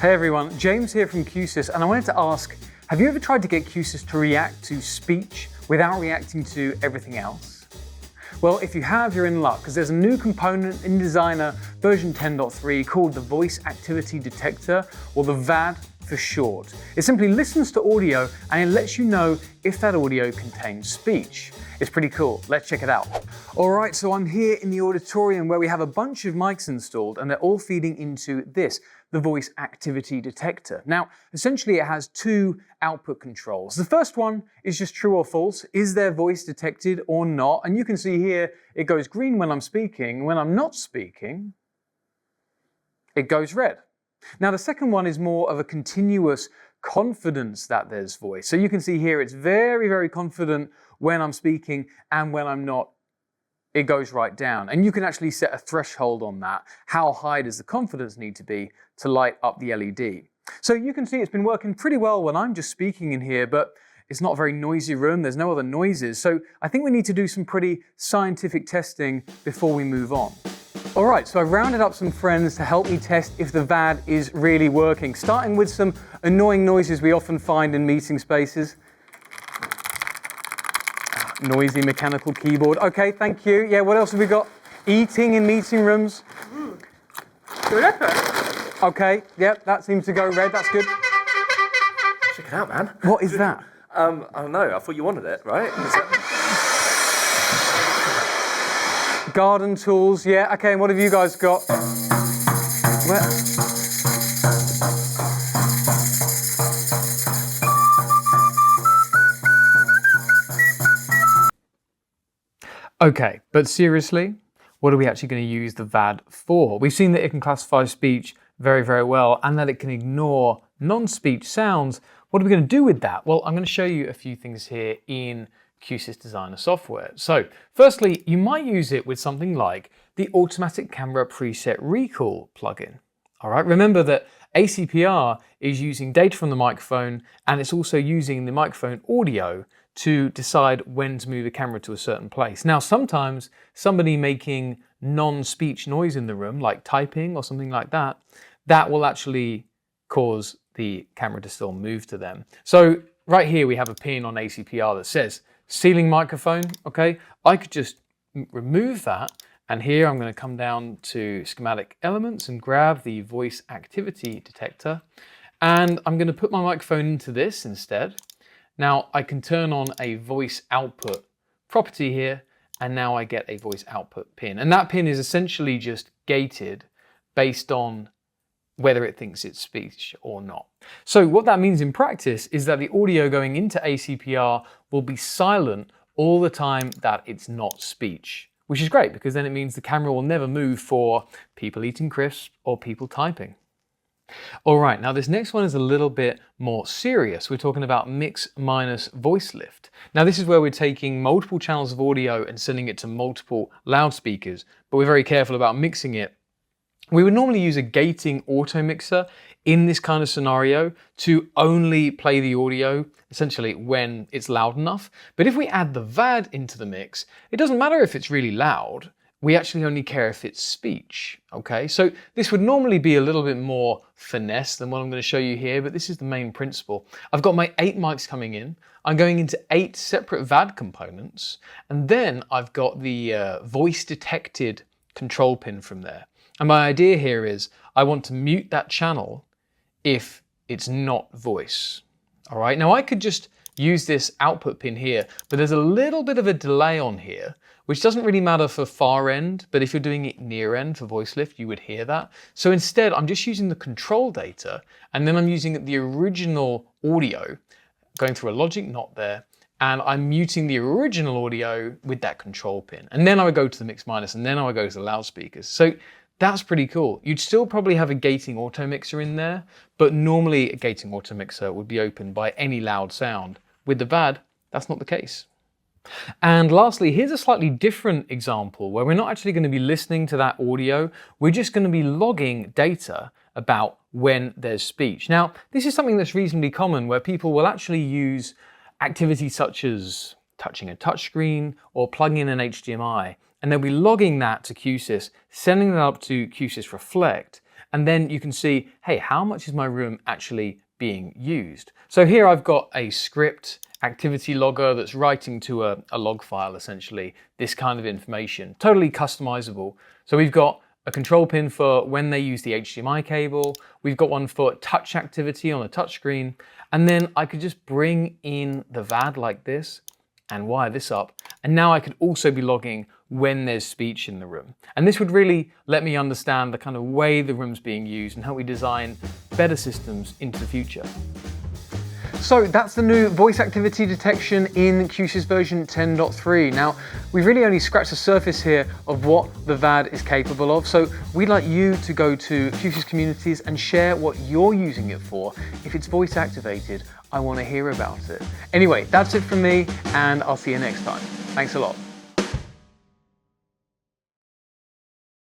Hey everyone, James here from Q-SYS, and I wanted to ask, have you ever tried to get Q-SYS to react to speech without reacting to everything else? Well, if you have, you're in luck, because there's a new component in Designer version 10.3 called the Voice Activity Detector, or the VAD for short. It simply listens to audio and it lets you know if that audio contains speech. It's pretty cool. Let's check it out. All right, so I'm here in the auditorium where we have a bunch of mics installed and they're all feeding into this, the Voice Activity Detector. Now, essentially it has two output controls. The first one is just true or false. Is their voice detected or not? And you can see here, it goes green when I'm speaking. When I'm not speaking, it goes red. Now, the second one is more of a continuous confidence that there's voice. So you can see here, it's very, very confident when I'm speaking, and when I'm not, it goes right down. And you can actually set a threshold on that. How high does the confidence need to be to light up the LED? So you can see it's been working pretty well when I'm just speaking in here, but it's not a very noisy room. There's no other noises. So I think we need to do some pretty scientific testing before we move on. All right, so I've rounded up some friends to help me test if the VAD is really working, starting with some annoying noises we often find in meeting spaces. Noisy mechanical keyboard. Okay, thank you. Yeah, what else have we got? Eating in meeting rooms. Okay, yep, that seems to go red. That's good. Check it out, man. What is that? I don't know. I thought you wanted it, right? Garden tools. Yeah, okay, and what have you guys got? Okay, but seriously, what are we actually going to use the VAD for? We've seen that it can classify speech very, very well and that it can ignore non-speech sounds. What are we going to do with that? Well, I'm going to show you a few things here in Q-SYS Designer software. So, firstly, you might use it with something like the Automatic Camera Preset Recall plugin. All right, remember that ACPR is using data from the microphone and it's also using the microphone audio to decide when to move the camera to a certain place. Now, sometimes somebody making non-speech noise in the room, like typing or something like that, that will actually cause the camera to still move to them. So right here, we have a pin on ACPR that says ceiling microphone, okay? I could just remove that. And here I'm going to come down to Schematic Elements and grab the Voice Activity Detector. And I'm going to put my microphone into this instead. Now I can turn on a voice output property here, and now I get a voice output pin. And that pin is essentially just gated based on whether it thinks it's speech or not. So what that means in practice is that the audio going into ACPR will be silent all the time that it's not speech, which is great because then it means the camera will never move for people eating crisps or people typing. All right, now this next one is a little bit more serious. We're talking about mix minus voice lift. Now this is where we're taking multiple channels of audio and sending it to multiple loudspeakers, but we're very careful about mixing it. We would normally use a gating auto mixer in this kind of scenario to only play the audio essentially when it's loud enough. But if we add the VAD into the mix, it doesn't matter if it's really loud. We actually only care if it's speech, okay? So this would normally be a little bit more finesse than what I'm going to show you here, but this is the main principle. I've got my 8 mics coming in. I'm going into 8 separate VAD components, and then I've got the voice detected control pin from there. And my idea here is I want to mute that channel if it's not voice. All right, now I could just use this output pin here, but there's a little bit of a delay on here, which doesn't really matter for far end, but if you're doing it near end for voice lift, you would hear that. So instead, I'm just using the control data, and then I'm using the original audio, going through a logic not there, and I'm muting the original audio with that control pin. And then I would go to the mix minus, and then I would go to the loudspeakers. So that's pretty cool. You'd still probably have a gating auto mixer in there, but normally a gating auto mixer would be opened by any loud sound. With the VAD, that's not the case. And lastly, here's a slightly different example where we're not actually going to be listening to that audio. We're just going to be logging data about when there's speech. Now, this is something that's reasonably common where people will actually use activities such as touching a touchscreen or plugging in an HDMI, and they'll be logging that to Q-SYS, sending that up to Q-SYS Reflect, And then you can see, hey, how much is my room actually being used? So here I've got a script activity logger that's writing to a log file, essentially, this kind of information, totally customizable. So we've got a control pin for when they use the HDMI cable. We've got one for touch activity on a touchscreen. And then I could just bring in the VAD like this and wire this up. And now I could also be logging when there's speech in the room. And this would really let me understand the kind of way the room's being used and help me design better systems into the future. So that's the new voice activity detection in Q-SYS version 10.3. Now, we've really only scratched the surface here of what the VAD is capable of. So we'd like you to go to Q-SYS communities and share what you're using it for. If it's voice activated, I want to hear about it. Anyway, that's it from me, and I'll see you next time. Thanks a lot.